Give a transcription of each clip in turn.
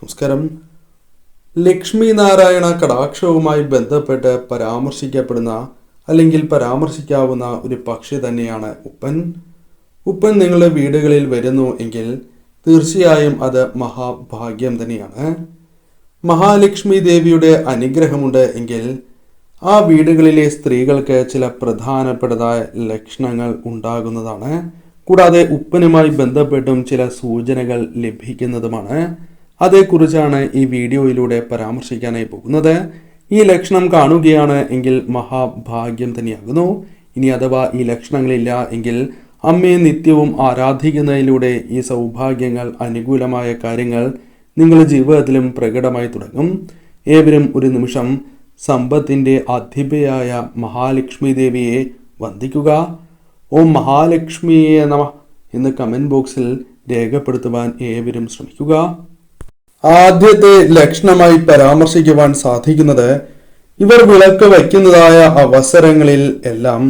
നമസ്കാരം. ലക്ഷ്മി നാരായണ കടാക്ഷവുമായി ബന്ധപ്പെട്ട് പരാമർശിക്കപ്പെടുന്ന അല്ലെങ്കിൽ പരാമർശിക്കാവുന്ന ഒരു പക്ഷി തന്നെയാണ് ഉപ്പൻ. ഉപ്പൻ നിങ്ങളുടെ വീടുകളിൽ വരുന്നു എങ്കിൽ തീർച്ചയായും അത് മഹാഭാഗ്യം തന്നെയാണ്. മഹാലക്ഷ്മി ദേവിയുടെ അനുഗ്രഹമുണ്ട് എങ്കിൽ ആ വീടുകളിലെ സ്ത്രീകൾക്ക് ചില പ്രധാനപ്പെട്ടതായ ലക്ഷണങ്ങൾ ഉണ്ടാകുന്നതാണ്. കൂടാതെ ഉപ്പനുമായി ബന്ധപ്പെട്ടും ചില സൂചനകൾ ലഭിക്കുന്നതുമാണ്. അതേക്കുറിച്ചാണ് ഈ വീഡിയോയിലൂടെ പരാമർശിക്കാനായി പോകുന്നത്. ഈ ലക്ഷണം കാണുകയാണ് എങ്കിൽ മഹാഭാഗ്യം തന്നെയാകുന്നു. ഇനി അഥവാ ഈ ലക്ഷണങ്ങളില്ല എങ്കിൽ അമ്മയെ നിത്യവും ആരാധിക്കുന്നതിലൂടെ ഈ സൗഭാഗ്യങ്ങൾ, അനുകൂലമായ കാര്യങ്ങൾ നിങ്ങളുടെ ജീവിതത്തിലും പ്രകടമായി തുടങ്ങും. ഏവരും ഒരു നിമിഷം സമ്പത്തിൻ്റെ അധിപയായ മഹാലക്ഷ്മി ദേവിയെ വന്ദിക്കുക. ഓം മഹാലക്ഷ്മിയെ നമഃ എന്ന് കമൻറ്റ് ബോക്സിൽ രേഖപ്പെടുത്തുവാൻ ഏവരും ശ്രമിക്കുക. ആദ്യത്തെ ലക്ഷണമായി പരാമർശിക്കുവാൻ സാധിക്കുന്നത് ഇവർ വിളക്ക് വയ്ക്കുന്നതായ അവസരങ്ങളിൽ എല്ലാം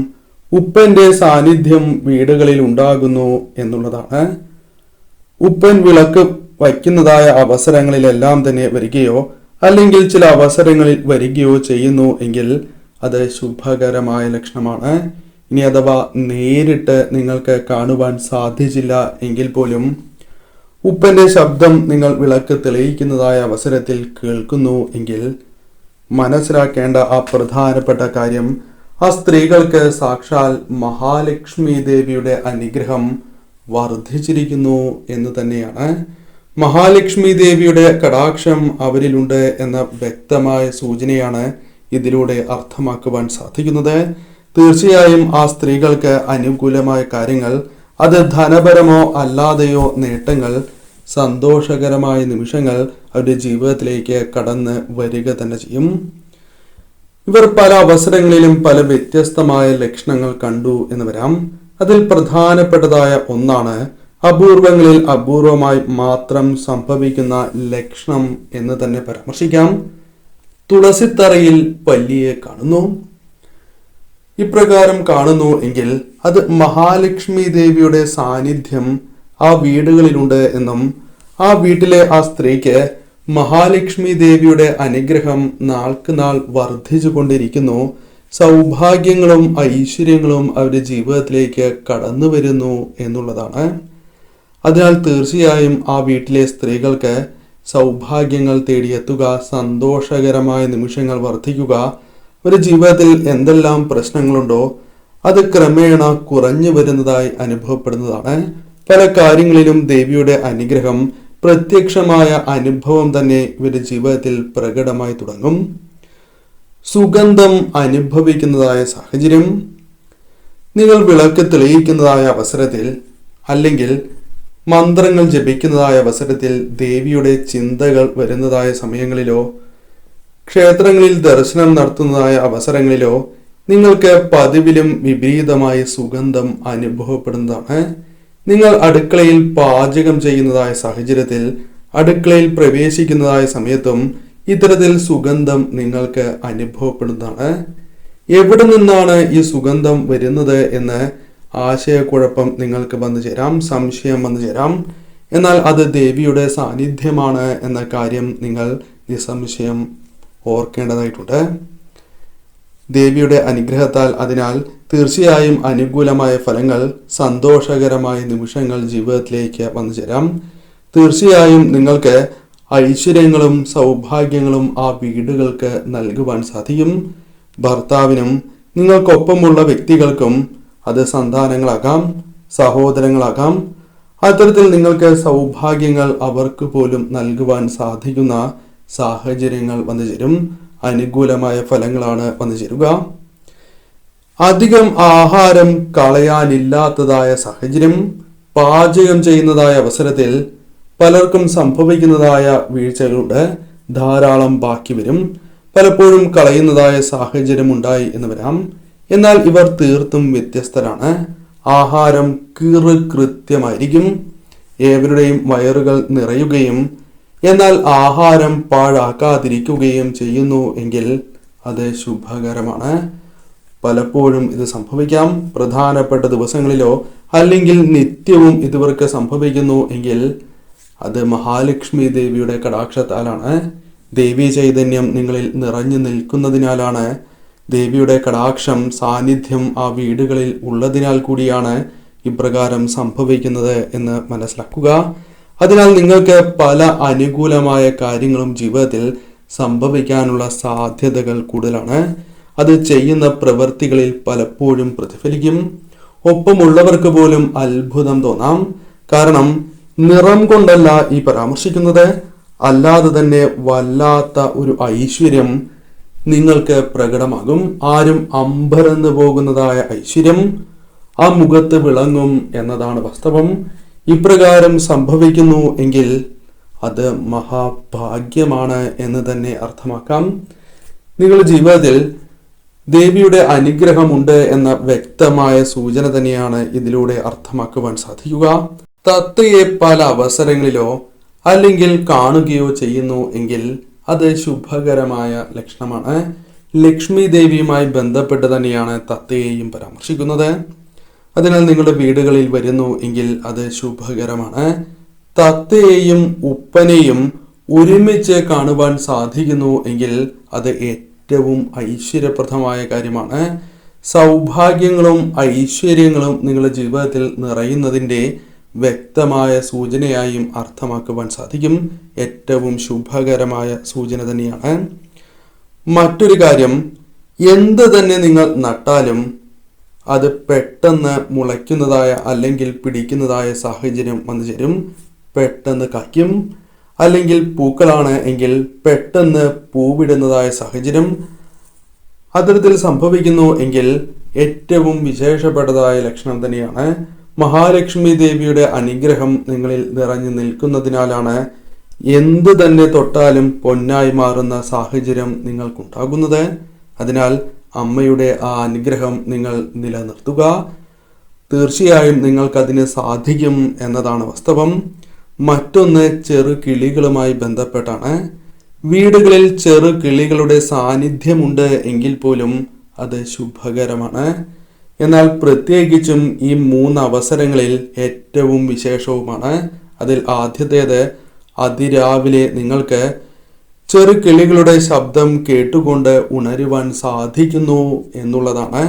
ഉപ്പന്റെ സാന്നിധ്യം വീടുകളിൽ ഉണ്ടാകുന്നു എന്നുള്ളതാണ്. ഉപ്പൻ വിളക്ക് വയ്ക്കുന്നതായ അവസരങ്ങളിലെല്ലാം തന്നെ വരികയോ അല്ലെങ്കിൽ ചില അവസരങ്ങളിൽ വരികയോ ചെയ്യുന്നു എങ്കിൽ അത് ശുഭകരമായ ലക്ഷണമാണ്. ഇനി അഥവാ നേരിട്ട് നിങ്ങൾക്ക് കാണുവാൻ സാധിച്ചില്ല എങ്കിൽ പോലും ഉപ്പന്റെ ശബ്ദം നിങ്ങൾ വിളക്ക് തെളിയിക്കുന്നതായ അവസരത്തിൽ കേൾക്കുന്നു എങ്കിൽ മനസ്സിലാക്കേണ്ട ആ പ്രധാനപ്പെട്ട കാര്യം, ആ സ്ത്രീകൾക്ക് സാക്ഷാൽ മഹാലക്ഷ്മി ദേവിയുടെ അനുഗ്രഹം വർദ്ധിച്ചിരിക്കുന്നു എന്ന് തന്നെയാണ്. മഹാലക്ഷ്മി ദേവിയുടെ കടാക്ഷം അവരിലുണ്ട് എന്ന വ്യക്തമായ സൂചനയാണ് ഇതിലൂടെ അർത്ഥമാക്കുവാൻ സാധിക്കുന്നത്. തീർച്ചയായും ആ സ്ത്രീകൾക്ക് അനുകൂലമായ കാര്യങ്ങൾ, അത് ധനപരമോ അല്ലാതെയോ നേട്ടങ്ങൾ, സന്തോഷകരമായ നിമിഷങ്ങൾ അവരുടെ ജീവിതത്തിലേക്ക് കടന്ന് വരിക തന്നെ ചെയ്യും. ഇവർ പല അവസരങ്ങളിലും പല വ്യത്യസ്തമായ ലക്ഷണങ്ങൾ കണ്ടു എന്ന് വരാം. അതിൽ പ്രധാനപ്പെട്ടതായ ഒന്നാണ് അപൂർവങ്ങളിൽ അപൂർവമായി മാത്രം സംഭവിക്കുന്ന ലക്ഷണം എന്ന് തന്നെ പരാമർശിക്കാം. തുളസിത്തറയിൽ പല്ലിയെ കാണുന്നു. ഇപ്രകാരം കാണുന്നു എങ്കിൽ അത് മഹാലക്ഷ്മി ദേവിയുടെ സാന്നിധ്യം ആ വീടുകളിലുണ്ട് എന്നും ആ വീട്ടിലെ ആ സ്ത്രീക്ക് മഹാലക്ഷ്മി ദേവിയുടെ അനുഗ്രഹം നാൾക്ക് നാൾ വർദ്ധിച്ചു കൊണ്ടിരിക്കുന്നു, സൗഭാഗ്യങ്ങളും ഐശ്വര്യങ്ങളും അവരുടെ ജീവിതത്തിലേക്ക് കടന്നു വരുന്നു എന്നുള്ളതാണ്. അതിനാൽ തീർച്ചയായും ആ വീട്ടിലെ സ്ത്രീകൾക്ക് സൗഭാഗ്യങ്ങൾ തേടിയെത്തുക, സന്തോഷകരമായ നിമിഷങ്ങൾ വർദ്ധിക്കുക, ഒരു ജീവിതത്തിൽ എന്തെല്ലാം പ്രശ്നങ്ങളുണ്ടോ അത് ക്രമേണ കുറഞ്ഞു വരുന്നതായി അനുഭവപ്പെടുന്നതാണ്. പല കാര്യങ്ങളിലും ദേവിയുടെ അനുഗ്രഹം, പ്രത്യക്ഷമായ അനുഭവം തന്നെ ഇവരുടെ ജീവിതത്തിൽ പ്രകടമായി തുടങ്ങും. സുഗന്ധം അനുഭവിക്കുന്നതായ സാഹചര്യം, നിങ്ങൾ വിളക്ക് തെളിയിക്കുന്നതായ അവസരത്തിൽ അല്ലെങ്കിൽ മന്ത്രങ്ങൾ ജപിക്കുന്നതായ അവസരത്തിൽ ദേവിയുടെ ചിന്തകൾ വരുന്നതായ സമയങ്ങളിലോ ക്ഷേത്രങ്ങളിൽ ദർശനം നടത്തുന്നതായ അവസരങ്ങളിലോ നിങ്ങൾക്ക് പതിവിലും വിപരീതമായ സുഗന്ധം അനുഭവപ്പെടുന്നതാണ്. നിങ്ങൾ അടുക്കളയിൽ പാചകം ചെയ്യുന്നതായ സാഹചര്യത്തിൽ, അടുക്കളയിൽ പ്രവേശിക്കുന്നതായ സമയത്തും ഇത്തരത്തിൽ സുഗന്ധം നിങ്ങൾക്ക് അനുഭവപ്പെടുന്നതാണ്. എവിടെ നിന്നാണ് ഈ സുഗന്ധം വരുന്നത് എന്ന് ആശയക്കുഴപ്പം നിങ്ങൾക്ക് വന്നു ചേരാം, സംശയം വന്നു ചേരാം. എന്നാൽ അത് ദേവിയുടെ സാന്നിധ്യമാണ് എന്ന കാര്യം നിങ്ങൾ നിസ്സംശയം ഓർക്കേണ്ടതായിട്ടുണ്ട്. ദേവിയുടെ അനുഗ്രഹത്താൽ അതിനാൽ തീർച്ചയായും അനുകൂലമായ ഫലങ്ങൾ, സന്തോഷകരമായ നിമിഷങ്ങൾ ജീവിതത്തിലേക്ക് വന്നു ചേരാം. തീർച്ചയായും നിങ്ങൾക്ക് ഐശ്വര്യങ്ങളും സൗഭാഗ്യങ്ങളും ആ വീടുകൾക്ക് നൽകുവാൻ സാധിക്കും. ഭർത്താവിനും നിങ്ങൾക്കൊപ്പമുള്ള വ്യക്തികൾക്കും, അത് സന്താനങ്ങളാകാം, സഹോദരങ്ങളാകാം, അത്തരത്തിൽ നിങ്ങൾക്ക് സൗഭാഗ്യങ്ങൾ അവർക്ക് പോലും നൽകുവാൻ സാധിക്കുന്ന സാഹചര്യങ്ങൾ വന്നു ചേരും. അനുകൂലമായ ഫലങ്ങളാണ് വന്നു ചേരുക. അധികം ആഹാരം കളയാനില്ലാത്തതായ സാഹചര്യം, പാചകം ചെയ്യുന്നതായ അവസരത്തിൽ പലർക്കും സംഭവിക്കുന്നതായ വീഴ്ചകളുണ്ട്. ധാരാളം ബാക്കി വരും, പലപ്പോഴും കളയുന്നതായ സാഹചര്യം ഉണ്ടായി എന്ന് വരാം. എന്നാൽ ഇവർ തീർത്തും വ്യത്യസ്തരാണ്. ആഹാരം കൃത്യമായിരിക്കും, ഏവരുടെയും വയറുകൾ നിറയുകയും എന്നാൽ ആഹാരം പാഴാക്കാതിരിക്കുകയും ചെയ്യുന്നു എങ്കിൽ അത് ശുഭകരമാണ്. പലപ്പോഴും ഇത് സംഭവിക്കാം. പ്രധാനപ്പെട്ട ദിവസങ്ങളിലോ അല്ലെങ്കിൽ നിത്യവും ഇതുവർക്ക് സംഭവിക്കുന്നു എങ്കിൽ അത് മഹാലക്ഷ്മി ദേവിയുടെ കടാക്ഷത്താലാണ്. ദേവീ ചൈതന്യം നിങ്ങളിൽ നിറഞ്ഞു നിൽക്കുന്നതിനാലാണ്, ദേവിയുടെ കടാക്ഷം സാന്നിധ്യം ആ വീടുകളിൽ ഉള്ളതിനാൽ കൂടിയാണ് ഇപ്രകാരം സംഭവിക്കുന്നത് എന്ന് മനസ്സിലാക്കുക. അതിനാൽ നിങ്ങൾക്ക് പല അനുകൂലമായ കാര്യങ്ങളും ജീവിതത്തിൽ സംഭവിക്കാനുള്ള സാധ്യതകൾ കൂടുതലാണ്. അത് ചെയ്യുന്ന പ്രവൃത്തികളിൽ പലപ്പോഴും പ്രതിഫലിക്കും. ഒപ്പമുള്ളവർക്ക് പോലും അത്ഭുതം തോന്നാം. കാരണം നിറം കൊണ്ടല്ല ഈ പരാമർശിക്കുന്നത്, അല്ലാതെ തന്നെ വല്ലാത്ത ഒരു ഐശ്വര്യം നിങ്ങൾക്ക് പ്രകടമാകും. ആരും അമ്പരന്ന് പോകുന്നതായ ഐശ്വര്യം ആ മുഖത്ത് വിളങ്ങും എന്നതാണ് വാസ്തവം. ഇപ്രകാരം സംഭവിക്കുന്നു എങ്കിൽ അത് മഹാഭാഗ്യമാണ് എന്ന് തന്നെ അർത്ഥമാക്കാം. നിങ്ങളുടെ ജീവിതത്തിൽ ദേവിയുടെ അനുഗ്രഹമുണ്ട് എന്ന വ്യക്തമായ സൂചന തന്നെയാണ് ഇതിലൂടെ അർത്ഥമാക്കുവാൻ സാധിക്കുക. തത്തയെ പല അവസരങ്ങളിലോ അല്ലെങ്കിൽ കാണുകയോ ചെയ്യുന്നു എങ്കിൽ അത് ശുഭകരമായ ലക്ഷണമാണ്. ലക്ഷ്മി ദേവിയുമായി ബന്ധപ്പെട്ട് തന്നെയാണ് തത്തയെയും പരാമർശിക്കുന്നത്. അതിനാൽ നിങ്ങളുടെ വീടുകളിൽ വരുന്നു എങ്കിൽ അത് ശുഭകരമാണ്. തത്തയെയും ഉപ്പനെയും ഒരുമിച്ച് കാണുവാൻ സാധിക്കുന്നു എങ്കിൽ അത് ഏറ്റവും ഐശ്വര്യപ്രദമായ കാര്യമാണ്. സൗഭാഗ്യങ്ങളും ഐശ്വര്യങ്ങളും നിങ്ങളുടെ ജീവിതത്തിൽ നിറയുന്നതിൻ്റെ വ്യക്തമായ സൂചനയായും അർത്ഥമാക്കുവാൻ സാധിക്കും. ഏറ്റവും ശുഭകരമായ സൂചന തന്നെയാണ്. മറ്റൊരു കാര്യം, എന്ത് തന്നെ നിങ്ങൾ നട്ടാലും അത് പെട്ടെന്ന് മുളയ്ക്കുന്നതായ അല്ലെങ്കിൽ പിടിക്കുന്നതായ സാഹചര്യം വന്നു ചേരും. പെട്ടെന്ന് കായ്ക്കും. അല്ലെങ്കിൽ പൂക്കളാണ് എങ്കിൽ പെട്ടെന്ന് പൂവിടുന്നതായ സാഹചര്യം അത്തരത്തിൽ സംഭവിക്കുന്നു എങ്കിൽ ഏറ്റവും വിശേഷപ്പെട്ടതായ ലക്ഷണം തന്നെയാണ്. മഹാലക്ഷ്മി ദേവിയുടെ അനുഗ്രഹം നിങ്ങളിൽ നിറഞ്ഞു നിൽക്കുന്നതിനാലാണ് എന്ത് തന്നെ തൊട്ടാലും പൊന്നായി മാറുന്ന സാഹചര്യം നിങ്ങൾക്കുണ്ടാകുന്നത്. അതിനാൽ അമ്മയുടെ ആ അനുഗ്രഹം നിങ്ങൾ നിലനിർത്തുക. തീർച്ചയായും നിങ്ങൾക്കതിന് സാധിക്കും എന്നതാണ് വാസ്തവം. മറ്റൊന്ന് ചെറു കിളികളുമായി ബന്ധപ്പെട്ടാണ്. വീടുകളിൽ ചെറു കിളികളുടെ സാന്നിധ്യമുണ്ട് എങ്കിൽ പോലും അത് ശുഭകരമാണ്. എന്നാൽ പ്രത്യേകിച്ചും ഈ 3 അവസരങ്ങളിൽ ഏറ്റവും വിശേഷവുമാണ്. അതിൽ ആദ്യത്തേത്, അതിരാവിലെ നിങ്ങൾക്ക് ചെറു കിളികളുടെ ശബ്ദം കേട്ടുകൊണ്ട് ഉണരുവാൻ സാധിക്കുന്നു എന്നുള്ളതാണ്.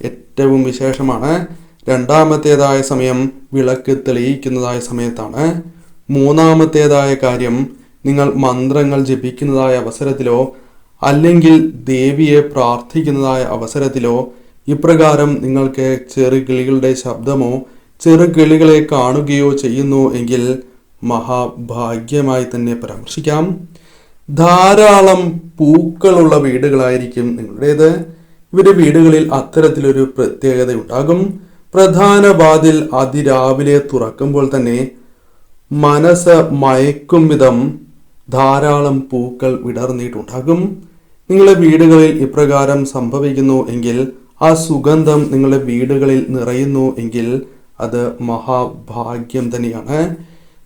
ഏറ്റവും വിശേഷമാണ്. രണ്ടാമത്തേതായ സമയം വിളക്ക് തെളിയിക്കുന്നതായ സമയത്താണ്. മൂന്നാമത്തേതായ കാര്യം, നിങ്ങൾ മന്ത്രങ്ങൾ ജപിക്കുന്നതായ അവസരത്തിലോ അല്ലെങ്കിൽ ദേവിയെ പ്രാർത്ഥിക്കുന്നതായ അവസരത്തിലോ ഇപ്രകാരം നിങ്ങൾക്ക് ചെറുകിളികളുടെ ശബ്ദമോ ചെറുകിളികളെ കാണുകയോ ചെയ്യുന്നു എങ്കിൽ മഹാഭാഗ്യമായി തന്നെ പരാമർശിക്കാം. ധാരാളം പൂക്കളുള്ള വീടുകളായിരിക്കും നിങ്ങളുടേത്. ഇവരുടെ വീടുകളിൽ അത്തരത്തിലൊരു പ്രത്യേകത ഉണ്ടാകും. പ്രധാന വാതിൽ അതിരാവിലെ തുറക്കുമ്പോൾ തന്നെ മനസ്സ് മയക്കും വിധം ധാരാളം പൂക്കൾ വിടർന്നിട്ടുണ്ടാകും. നിങ്ങളുടെ വീടുകളിൽ ഇപ്രകാരം സംഭവിക്കുന്നു എങ്കിൽ, ആ സുഗന്ധം നിങ്ങളുടെ വീടുകളിൽ നിറയുന്നു എങ്കിൽ അത് മഹാഭാഗ്യം തന്നെയാണ്.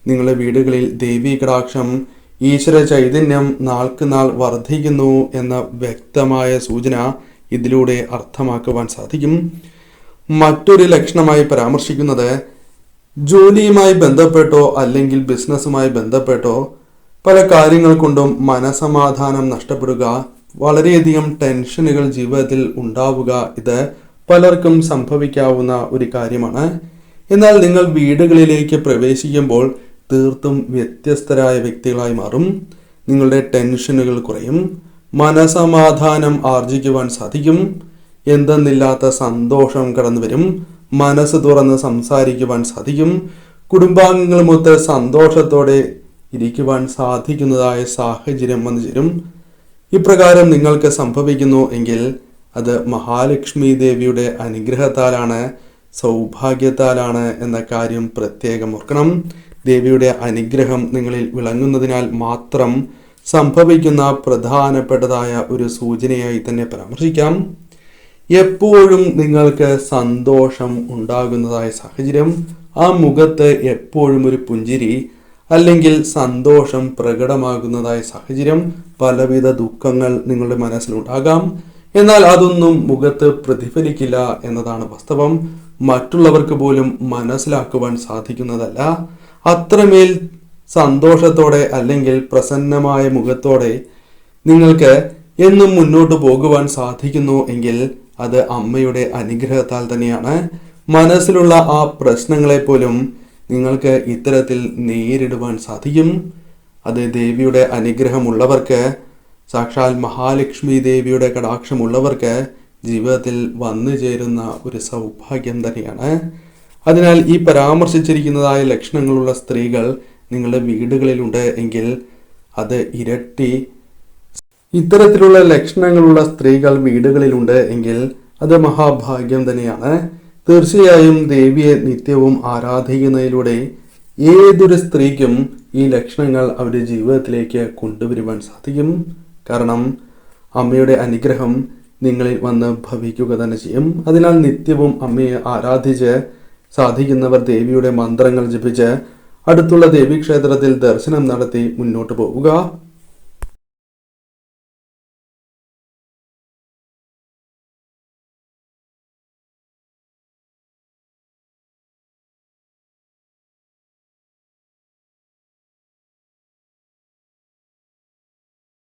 നിങ്ങളുടെ വീടുകളിൽ ദേവീ കടാക്ഷം, ഈശ്വര ചൈതന്യം നാൾക്ക് നാൾ വർദ്ധിക്കുന്നു എന്ന വ്യക്തമായ സൂചന ഇതിലൂടെ അർത്ഥമാക്കുവാൻ സാധിക്കും. മറ്റൊരു ലക്ഷണമായി പരാമർശിക്കുന്നത്, ജോലിയുമായി ബന്ധപ്പെട്ടോ അല്ലെങ്കിൽ ബിസിനസ്സുമായി ബന്ധപ്പെട്ടോ പല കാര്യങ്ങൾ കൊണ്ടും മനസമാധാനം നഷ്ടപ്പെടുക, വളരെയധികം ടെൻഷനുകൾ ജീവിതത്തിൽ ഉണ്ടാവുക, ഇത് പലർക്കും സംഭവിക്കാവുന്ന ഒരു കാര്യമാണ്. എന്നാൽ നിങ്ങൾ വീടുകളിലേക്ക് പ്രവേശിക്കുമ്പോൾ തീർത്തും വ്യത്യസ്തരായ വ്യക്തികളായി മാറും. നിങ്ങളുടെ ടെൻഷനുകൾ കുറയും. മനസമാധാനം ആർജിക്കുവാൻ സാധിക്കും. എന്തെന്നില്ലാത്ത സന്തോഷം കടന്നു വരും. മനസ്സ് തുറന്ന് സംസാരിക്കുവാൻ സാധിക്കും. കുടുംബാംഗങ്ങളുമൊത്ത് സന്തോഷത്തോടെ ഇരിക്കുവാൻ സാധിക്കുന്നതായ സാഹചര്യം വന്നു ചേരും. ഇപ്രകാരം നിങ്ങൾക്ക് സംഭവിക്കുന്നു എങ്കിൽ അത് മഹാലക്ഷ്മി ദേവിയുടെ അനുഗ്രഹത്താലാണ്, സൗഭാഗ്യത്താലാണ് എന്ന കാര്യം പ്രത്യേകം ഓർക്കണം. ദേവിയുടെ അനുഗ്രഹം നിങ്ങളിൽ വിളങ്ങുന്നതിനാൽ മാത്രം സംഭവിക്കുന്ന പ്രധാനപ്പെട്ടതായ ഒരു സൂചനയായി തന്നെ പരാമർശിക്കാം. എപ്പോഴും നിങ്ങൾക്ക് സന്തോഷം ഉണ്ടാകുന്നതായ സാഹചര്യം, ആ മുഖത്ത് എപ്പോഴും ഒരു പുഞ്ചിരി അല്ലെങ്കിൽ സന്തോഷം പ്രകടമാകുന്നതായ സാഹചര്യം. പലവിധ ദുഃഖങ്ങൾ നിങ്ങളുടെ മനസ്സിലുണ്ടാകാം, എന്നാൽ അതൊന്നും മുഖത്ത് പ്രതിഫലിക്കില്ല എന്നതാണ് വാസ്തവം. മറ്റുള്ളവർക്ക് പോലും മനസ്സിലാക്കുവാൻ സാധിക്കുന്നതല്ല. അത്രമേൽ സന്തോഷത്തോടെ അല്ലെങ്കിൽ പ്രസന്നമായ മുഖത്തോടെ നിങ്ങൾക്ക് എന്നും മുന്നോട്ട് പോകുവാൻ സാധിക്കുന്നു എങ്കിൽ അത് അമ്മയുടെ അനുഗ്രഹത്താൽ തന്നെയാണ്. മനസ്സിലുള്ള ആ പ്രശ്നങ്ങളെ പോലും നിങ്ങൾക്ക് ഇത്തരത്തിൽ നേരിടുവാൻ സാധിക്കും. അത് ദേവിയുടെ അനുഗ്രഹമുള്ളവർക്ക്, സാക്ഷാൽ മഹാലക്ഷ്മി ദേവിയുടെ കടാക്ഷമുള്ളവർക്ക് ജീവിതത്തിൽ വന്നു ചേരുന്ന ഒരു സൗഭാഗ്യം തന്നെയാണ്. അതിനാൽ ഈ പരാമർശിച്ചിരിക്കുന്നതായ ലക്ഷണങ്ങളുള്ള സ്ത്രീകൾ നിങ്ങളുടെ വീടുകളിലുണ്ട് എങ്കിൽ അത് ഇരട്ടി. ഇത്തരത്തിലുള്ള ലക്ഷണങ്ങളുള്ള സ്ത്രീകൾ വീടുകളിലുണ്ട് എങ്കിൽ അത് മഹാഭാഗ്യം തന്നെയാണ്. തീർച്ചയായും ദേവിയെ നിത്യവും ആരാധിക്കുന്നതിലൂടെ ഏതൊരു സ്ത്രീക്കും ഈ ലക്ഷണങ്ങൾ അവരുടെ ജീവിതത്തിലേക്ക് കൊണ്ടുവരുവാൻ സാധിക്കും. കാരണം അമ്മയുടെ അനുഗ്രഹം നിങ്ങളിൽ വന്ന് ഭവിക്കുക തന്നെ ചെയ്യും. അതിനാൽ നിത്യവും അമ്മയെ ആരാധിച്ച് സാധിക്കുന്നവർ ദേവിയുടെ മന്ത്രങ്ങൾ ജപിച്ച് അടുത്തുള്ള ദേവീക്ഷേത്രത്തിൽ ദർശനം നടത്തി മുന്നോട്ട് പോവുക.